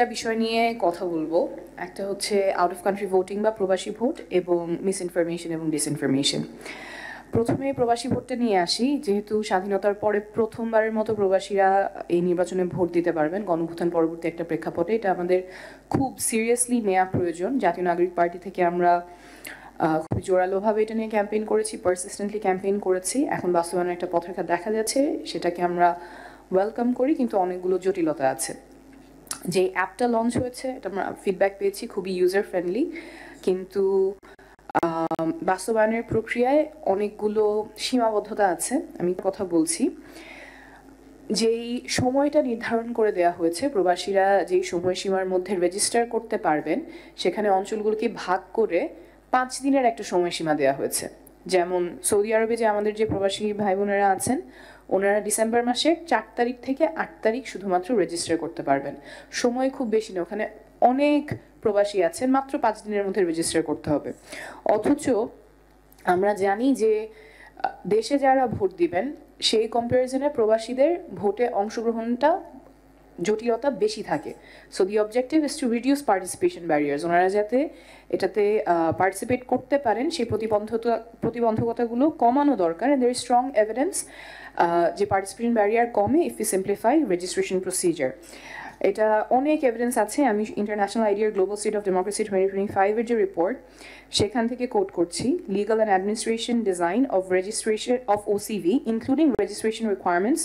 বিষয় নিয়ে কথা বলবো। একটা হচ্ছে আউট অফ কান্ট্রি ভোটিং বা প্রবাসী ভোট এবং মিস ইনফরমেশন এবং ডিসইনফরমেশন। প্রথমে প্রবাসী ভোটটা নিয়ে আসি। যেহেতু স্বাধীনতার পরে প্রথমবারের মতো প্রবাসীরা এই নির্বাচনে ভোট দিতে পারবেন গণঅভ্যুত্থান পরবর্তী একটা প্রেক্ষাপটে, এটা আমাদের খুব সিরিয়াসলি নেওয়া প্রয়োজন। জাতীয় নাগরিক পার্টি থেকে আমরা খুব জোরালোভাবে এটা নিয়ে ক্যাম্পেইন করেছি, পারসিস্টেন্টলি ক্যাম্পেইন করেছি। এখন বাস্তবায়নের একটা পথরেখা দেখা যাচ্ছে, সেটাকে আমরা ওয়েলকাম করি, কিন্তু অনেকগুলো জটিলতা আছে। যে অ্যাপটা লঞ্চ হয়েছে এটা আমরা ফিডব্যাক পেয়েছি, খুবই ইউজার ফ্রেন্ডলি, কিন্তু বাস্তবায়নের প্রক্রিয়ায় অনেকগুলো সীমাবদ্ধতা আছে। আমি কথা বলছি, যেই সময়টা নির্ধারণ করে দেওয়া হয়েছে প্রবাসীরা যেই সময়সীমার মধ্যে রেজিস্টার করতে পারবেন, সেখানে অঞ্চলগুলোকে ভাগ করে 5 দিনের একটা সময়সীমা দেওয়া হয়েছে। যেমন সৌদি আরবে যে আমাদের যে প্রবাসী ভাই বোনেরা আছেন, ওনারা ডিসেম্বর মাসের 4 তারিখ থেকে 8 তারিখ শুধুমাত্র রেজিস্টার করতে পারবেন। সময় খুব বেশি না, ওখানে অনেক প্রবাসী আছেন, মাত্র 5 দিনের মধ্যে রেজিস্টার করতে হবে। অথচ আমরা জানি যে দেশে যারা ভোট দিবেন সেই কম্প্যারিজনে প্রবাসীদের ভোটে অংশগ্রহণটা জটিলতা বেশি থাকে। So the objective is to reduce participation barriers. ওনারা যাতে এটাতে পার্টিসিপেট করতে পারেন সেই প্রতিবন্ধকতাগুলো কমানো দরকার। And there is strong evidence যে পার্টিসিপেশন ব্যারিয়ার কমে if you simplify registration procedure. এটা অনেক এভিডেন্স আছে। আমি ইন্টারন্যাশনাল আইডিয়ার গ্লোবাল স্টেট অফ ডেমোক্রেসি 2025 এর যে রিপোর্ট, সেখান থেকে কোট করছি। Legal and administration design of registration of ওসিভি including registration requirements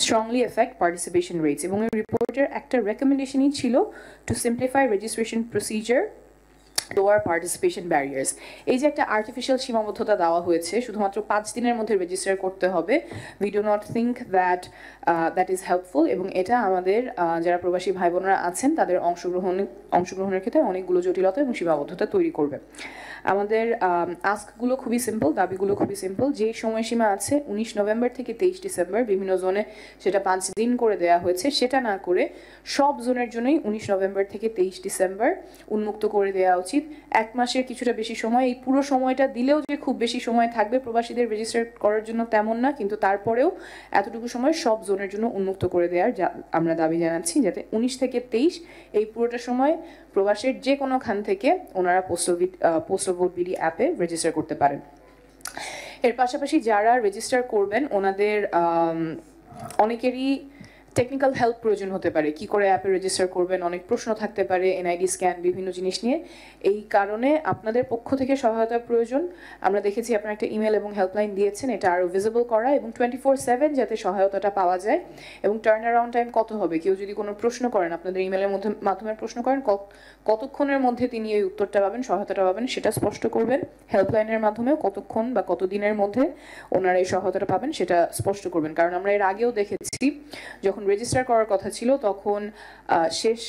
strongly effect participation rates. এবং এই রিপোর্টের একটা রেকমেন্ডেশনই ছিল two simplify registration procedure, lower participation barriers. এই যে একটা আর্টিফিশিয়াল সীমাবদ্ধতা দেওয়া হয়েছে, শুধুমাত্র 5 দিনের মধ্যে রেজিস্টার করতে হবে, we do not think that is helpful. এবং এটা আমাদের যারা প্রবাসী ভাই বোনেরা আছেন তাদের অংশগ্রহণের ক্ষেত্রে অনেকগুলো জটিলতা এবং সীমাবদ্ধতা তৈরি করবে। আমাদের আস্কগুলো খুবই সিম্পল, দাবিগুলো খুবই সিম্পল। যে সময়সীমা আছে 19 নভেম্বর থেকে 23 ডিসেম্বর, বিভিন্ন জোনে সেটা 5 দিন করে দেওয়া হয়েছে, সেটা না করে সব জোনের জন্যই 19 নভেম্বর থেকে 23 ডিসেম্বর উন্মুক্ত করে দেওয়া উচিত। 1 মাসের কিছুটা বেশি সময়, এই পুরো সময়টা দিলেও যে খুব বেশি সময় থাকবে প্রবাসীদের রেজিস্টার করার জন্য তেমন না, কিন্তু তারপরেও এতটুকু সময় সব জোনের জন্য উন্মুক্ত করে দেওয়ার আমরা দাবি জানাচ্ছি, যাতে 19 থেকে 23 এই পুরোটা সময় প্রবাসের যে কোনো খান থেকে ওনারা পোস্টাল ভোট বিডি অ্যাপে রেজিস্টার করতে পারেন। এর পাশাপাশি যারা রেজিস্টার করবেন ওনাদের অনেকেরই টেকনিক্যাল হেল্প প্রয়োজন হতে পারে। কি করে অ্যাপে রেজিস্টার করবেন, অনেক প্রশ্ন থাকতে পারে, এনআইডি স্ক্যান, বিভিন্ন জিনিস নিয়ে। এই কারণে আপনাদের পক্ষ থেকে সহায়তার প্রয়োজন। আমরা দেখেছি আপনারা একটা ইমেল এবং হেল্পলাইন দিয়েছেন, এটা আরও ভিজিবল করা এবং 24/7 যাতে সহায়তাটা পাওয়া যায়। এবং টার্ন অ্যারাউন্ড টাইম কত হবে, কেউ যদি কোনো প্রশ্ন করেন, আপনাদের ইমেলের মাধ্যমে প্রশ্ন করেন, কতক্ষণের মধ্যে তিনি এই উত্তরটা পাবেন, সহায়তাটা পাবেন, সেটা স্পষ্ট করবেন। হেল্পলাইনের মাধ্যমেও কতক্ষণ বা কতদিনের মধ্যে ওনারা এই সহায়তাটা পাবেন সেটা স্পষ্ট করবেন। কারণ আমরা এর আগেও দেখেছি, যখন রেজিস্টার করার কথা ছিল তখন শেষ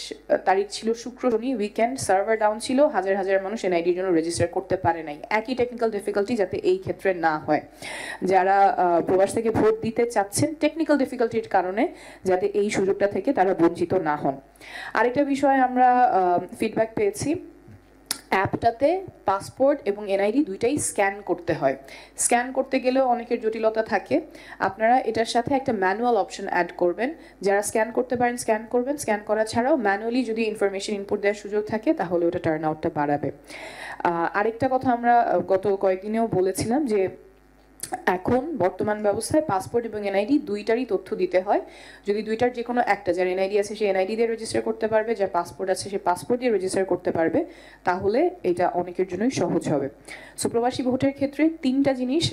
তারিখ ছিল শুক্র, শনি, উইকেন্ড, সার্ভার ডাউন ছিল, হাজার হাজার মানুষ এনআইডির জন্য রেজিস্টার করতে পারে নাই। একই টেকনিক্যাল ডিফিকাল্টি যাতে এই ক্ষেত্রে না হয়। যারা প্রবাস থেকে ভোট দিতে চাচ্ছেন, টেকনিক্যাল ডিফিকাল্টির কারণে যাতে এই সুযোগটা থেকে তারা বঞ্চিত না হন। আরেকটা বিষয় আমরা ফিডব্যাক পেয়েছি, অ্যাপটাতে পাসপোর্ট এবং এনআইডি দুইটাই স্ক্যান করতে হয়। স্ক্যান করতে গেলেও অনেকের জটিলতা থাকে। আপনারা এটার সাথে একটা ম্যানুয়াল অপশন অ্যাড করবেন। যারা স্ক্যান করতে পারেন স্ক্যান করবেন, স্ক্যান করা ছাড়াও ম্যানুয়ালি যদি ইনফরমেশন ইনপুট দেওয়ার সুযোগ থাকে তাহলে ওটা টার্ন আউটটা বাড়াবে। আরেকটা কথা আমরা গত কয়েকদিনেও বলেছিলাম যে এখন বর্তমান ব্যবস্থায় পাসপোর্ট এবং এনআইডি দুইটারই তথ্য দিতে হয়। যদি দুইটার যে কোনো একটা, যার এনআইডি আছে সে এনআইডি দিয়ে রেজিস্টার করতে পারবে, যার পাসপোর্ট আছে সে পাসপোর্ট দিয়ে রেজিস্টার করতে পারবে, তাহলে এটা অনেকের জন্যই সহজ হবে। সো প্রবাসী ভোটের ক্ষেত্রে 3টা জিনিস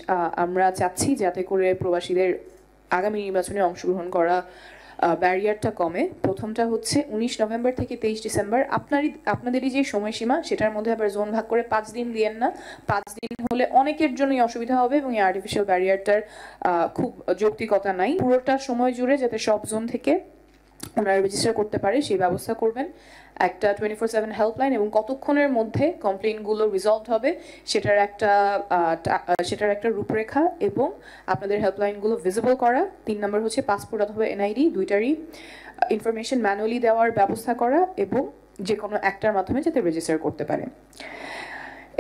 আমরা চাচ্ছি যাতে করে প্রবাসীদের আগামী নির্বাচনে অংশগ্রহণ করা ব্যারিয়ারটা কমে। প্রথমটা হচ্ছে 19 নভেম্বর থেকে 23 ডিসেম্বর আপনাদেরই যে সময়সীমা, সেটার মধ্যে আবার জোন ভাগ করে 5 দিন দিয়েন না। 5 দিন হলে অনেকের জন্যই অসুবিধা হবে এবং এই আর্টিফিশিয়াল ব্যারিয়ারটার খুব যৌক্তিকতা নাই। পুরোটা সময় জুড়ে যাতে সব জোন থেকে ওনারা রেজিস্টার করতে পারে সেই ব্যবস্থা করবেন। একটা 24/7 হেল্পলাইন এবং কতক্ষণের মধ্যে কমপ্লেইনগুলো রিজলভ হবে সেটার একটা রূপরেখা এবং আপনাদের হেল্পলাইনগুলো ভিজিবল করা। 3 নম্বর হচ্ছে পাসপোর্ট অথবা এনআইডি দুইটারই ইনফরমেশন ম্যানুয়ালি দেওয়ার ব্যবস্থা করা এবং যে কোনো একটার মাধ্যমে যাতে রেজিস্টার করতে পারে।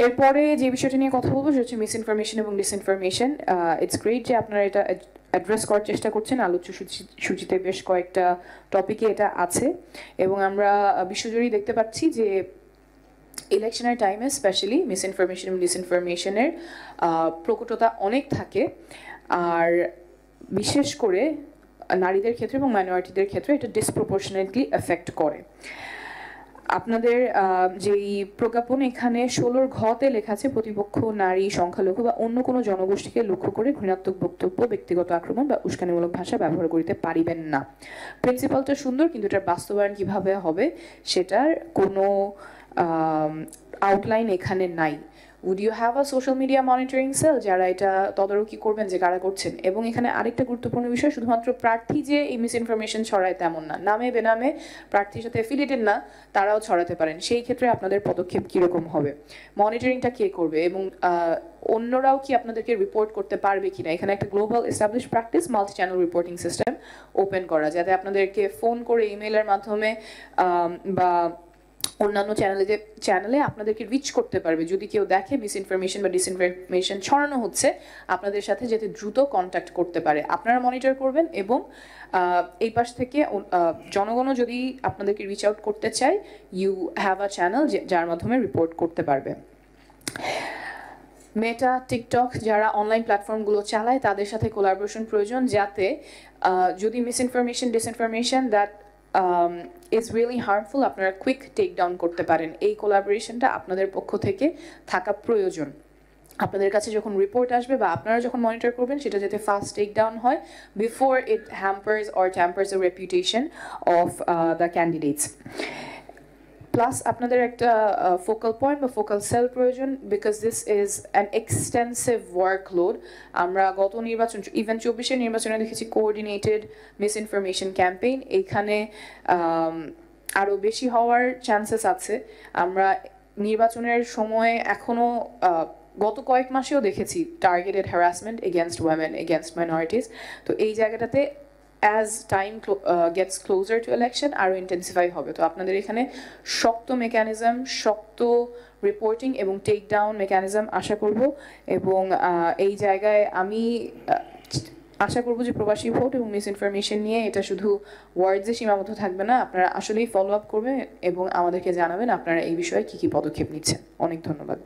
এরপরে যে বিষয়টা নিয়ে কথা বলবো সেটা হচ্ছে মিসইনফরমেশন এবং ডিসইনফরমেশন। ইটস গ্রেট যে আপনারা এটা অ্যাড্রেস করার চেষ্টা করছেন, আলোচ্য সূচিতে বেশ কয়েকটা টপিকে এটা আছে এবং আমরা বিশ্বজুড়েই দেখতে পাচ্ছি যে ইলেকশনের টাইমে স্পেশালি মিসইনফরমেশন এবং ডিসইনফরমেশনের প্রকটতা অনেক থাকে, আর বিশেষ করে নারীদের ক্ষেত্রে এবং মাইনরিটিদের ক্ষেত্রে এটা ডিসপ্রপোর্শনেটলি এফেক্ট করে। আপনাদের যেই প্রজ্ঞাপন এখানে 16 ঘতে লেখা আছে, প্রতিপক্ষ নারী, সংখ্যালঘু বা অন্য কোনো জনগোষ্ঠীকে লক্ষ্য করে ঘৃণাত্মক বক্তব্য, ব্যক্তিগত আক্রমণ বা উস্কানিমূলক ভাষা ব্যবহার করিতে পারিবেন না। প্রিন্সিপালটা সুন্দর, কিন্তু এটার বাস্তবায়ন কিভাবে হবে সেটার কোনো আউটলাইন এখানে নাই। Would you have a social media monitoring cell যারা এটা তদারকি করবেন যে কারা করছেন? এবং এখানে আরেকটা গুরুত্বপূর্ণ বিষয়, শুধুমাত্র প্রার্থী যে এই মিসইনফরমেশন ছড়ায় তেমন না, নামে বেনামে প্রার্থীর সাথে অ্যাফিলিয়েটেড না তারাও ছড়াতে পারেন। সেই ক্ষেত্রে আপনাদের পদক্ষেপ কীরকম হবে? মনিটরিংটা কে করবে এবং অন্যরাও কি আপনাদেরকে রিপোর্ট করতে পারবে কিনা? এখানে একটা global establish practice multi channel reporting system open করা, যাতে আপনাদেরকে ফোন করে, ইমেইলের মাধ্যমে বা অন্যান্য চ্যানেলে আপনাদেরকে রিচ করতে পারবে। যদি কেউ দেখে মিসইনফরমেশন বা ডিসইনফরমেশন ছড়ানো হচ্ছে, আপনাদের সাথে যাতে দ্রুত কন্ট্যাক্ট করতে পারে। আপনারা মনিটর করবেন এবং এই পাশ থেকে জনগণও যদি আপনাদেরকে রিচ আউট করতে চায়, ইউ হ্যাভ আ চ্যানেল যার মাধ্যমে রিপোর্ট করতে পারবে। মেটা, টিকটক যারা অনলাইন প্ল্যাটফর্মগুলো চালায় তাদের সাথে কোলাবোরেশন প্রয়োজন, যাতে যদি misinformation, disinformation that is really harmful আপনারা কুইক টেক ডাউন করতে পারেন। এই কোলাবোরেশনটা আপনাদের পক্ষ থেকে থাকা প্রয়োজন। আপনাদের কাছে যখন রিপোর্ট আসবে বা আপনারা যখন মনিটর করবেন, সেটা যাতে ফাস্ট টেক ডাউন হয় before it hampers or tampers the reputation of the candidates. Plus আপনাদের একটা ফোকাল পয়েন্ট বা ফোকাল সেল প্রয়োজন, because this is an extensive workload. আমরা গত নির্বাচন, ইভেন 24-এর নির্বাচনে দেখেছি কোঅর্ডিনেটেড মিসইনফরমেশন ক্যাম্পেইন, এইখানে আরও বেশি হওয়ার চান্সেস আছে। আমরা নির্বাচনের সময় এখনও গত কয়েক মাসেও দেখেছি targeted harassment against women, against minorities. তো এই জায়গাটাতে as time gets closer to election আরও ইন্টেন্সিফাই হবে। তো আপনাদের এখানে শক্ত মেকানিজম, শক্ত রিপোর্টিং এবং টেক ডাউন মেকানিজম আশা করব। এবং এই জায়গায় আমি আশা করব যে প্রবাসী ভোট এবং মিসইনফরমেশন নিয়ে এটা শুধু ওয়ার্ডসে সীমাবদ্ধ থাকবে না, আপনারা আসলেই ফলো আপ করবেন এবং আমাদেরকে জানাবেন আপনারা এই বিষয়ে কী কী পদক্ষেপ নিচ্ছেন। অনেক ধন্যবাদ।